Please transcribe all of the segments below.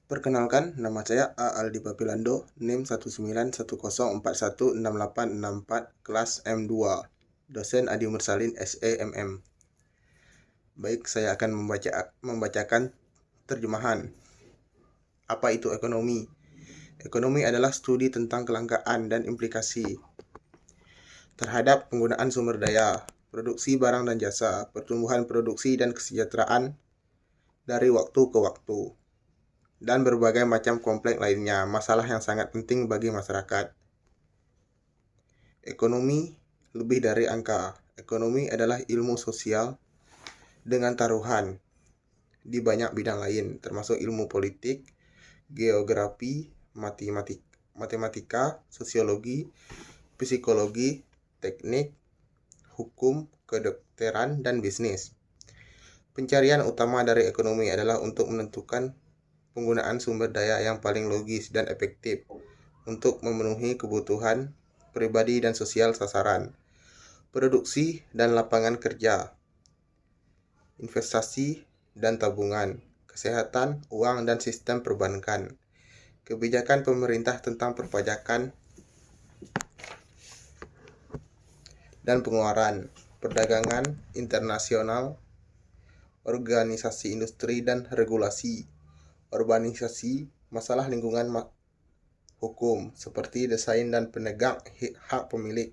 Perkenalkan, nama saya A. Aldi Papilando, NIM 19104168664, kelas M2, dosen Adi Mursalin, SE MM. Baik, saya akan membacakan terjemahan. Apa itu ekonomi? Ekonomi adalah studi tentang kelangkaan dan implikasi terhadap penggunaan sumber daya, produksi barang dan jasa, pertumbuhan produksi dan kesejahteraan dari waktu ke waktu, dan berbagai macam kompleks lainnya, masalah yang sangat penting bagi masyarakat. Ekonomi lebih dari angka. Ekonomi adalah ilmu sosial dengan taruhan di banyak bidang lain, termasuk ilmu politik, geografi, matematika, sosiologi, psikologi, teknik, hukum, kedokteran, dan bisnis. Pencarian utama dari ekonomi adalah untuk menentukan penggunaan sumber daya yang paling logis dan efektif untuk memenuhi kebutuhan pribadi dan sosial sasaran, produksi dan lapangan kerja, investasi dan tabungan, kesehatan, uang dan sistem perbankan, kebijakan pemerintah tentang perpajakan dan pengeluaran, perdagangan internasional, organisasi industri dan regulasi, urbanisasi, masalah lingkungan, hukum, seperti desain dan penegak hak pemilik,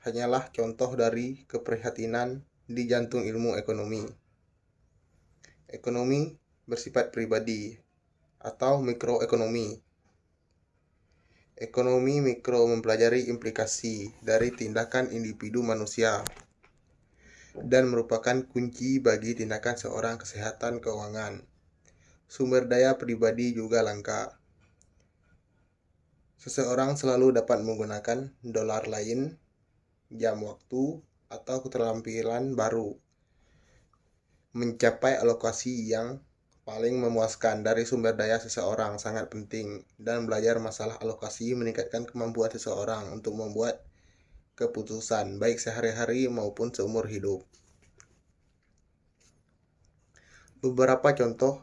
hanyalah contoh dari keprihatinan di jantung ilmu ekonomi. Ekonomi bersifat pribadi atau mikroekonomi. Ekonomi mikro mempelajari implikasi dari tindakan individu manusia dan merupakan kunci bagi tindakan seorang kesehatan keuangan. Sumber daya pribadi juga langka. Seseorang selalu dapat menggunakan dolar lain, jam waktu, atau keterampilan baru. Mencapai alokasi yang paling memuaskan dari sumber daya seseorang sangat penting, dan belajar masalah alokasi meningkatkan kemampuan seseorang untuk membuat keputusan, baik sehari-hari maupun seumur hidup. Beberapa contoh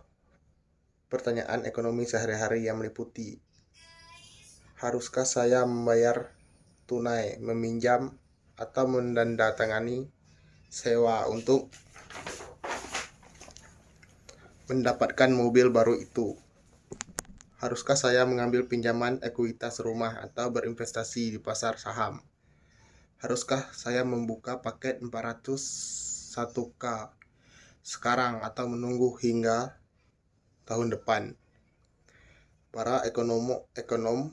pertanyaan ekonomi sehari-hari yang meliputi: haruskah saya membayar tunai, meminjam, atau menandatangani sewa untuk mendapatkan mobil baru itu? Haruskah saya mengambil pinjaman ekuitas rumah atau berinvestasi di pasar saham? Haruskah saya membuka paket 401k sekarang atau menunggu hingga tahun depan? Para ekonom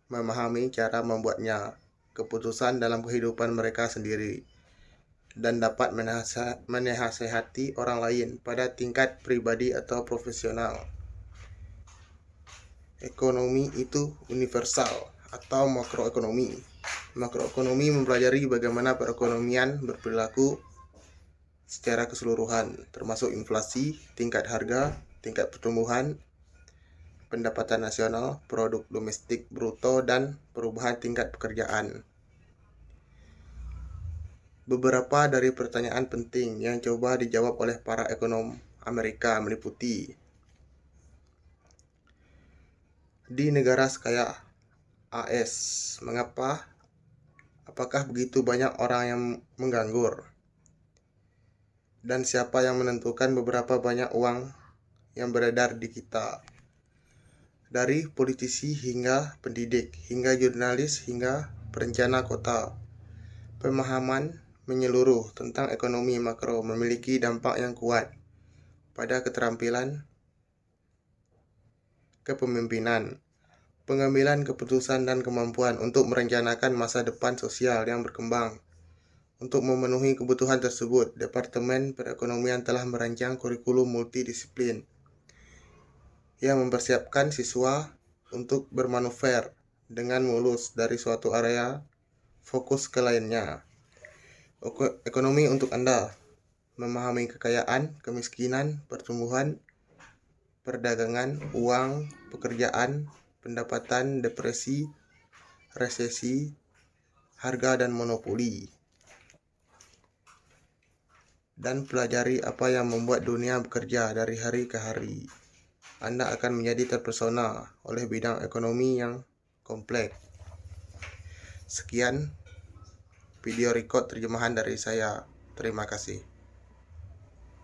memahami cara membuatnya keputusan dalam kehidupan mereka sendiri dan dapat menasihati orang lain pada tingkat pribadi atau profesional. Ekonomi itu universal atau makroekonomi. Makroekonomi mempelajari bagaimana perekonomian berperilaku secara keseluruhan, termasuk inflasi, tingkat harga, tingkat pertumbuhan, pendapatan nasional, produk domestik bruto, dan perubahan tingkat pekerjaan. Beberapa dari pertanyaan penting yang coba dijawab oleh para ekonom Amerika meliputi: di negara sekaya AS, apakah begitu banyak orang yang menganggur? Dan siapa yang menentukan beberapa banyak uang yang beredar di kita? Dari politisi hingga pendidik, hingga jurnalis, hingga perencana kota, pemahaman menyeluruh tentang ekonomi makro memiliki dampak yang kuat pada keterampilan kepemimpinan, pengambilan keputusan, dan kemampuan untuk merencanakan masa depan sosial yang berkembang. Untuk memenuhi kebutuhan tersebut, Departemen Perekonomian telah merancang kurikulum multidisiplin yang mempersiapkan siswa untuk bermanuver dengan mulus dari suatu area fokus ke lainnya. Ekonomi untuk Anda: memahami kekayaan, kemiskinan, pertumbuhan, perdagangan, uang, pekerjaan, pendapatan, depresi, resesi, harga, dan monopoli. Dan pelajari apa yang membuat dunia bekerja dari hari ke hari. Anda akan menjadi terpesona oleh bidang ekonomi yang kompleks. Sekian video record terjemahan dari saya. Terima kasih.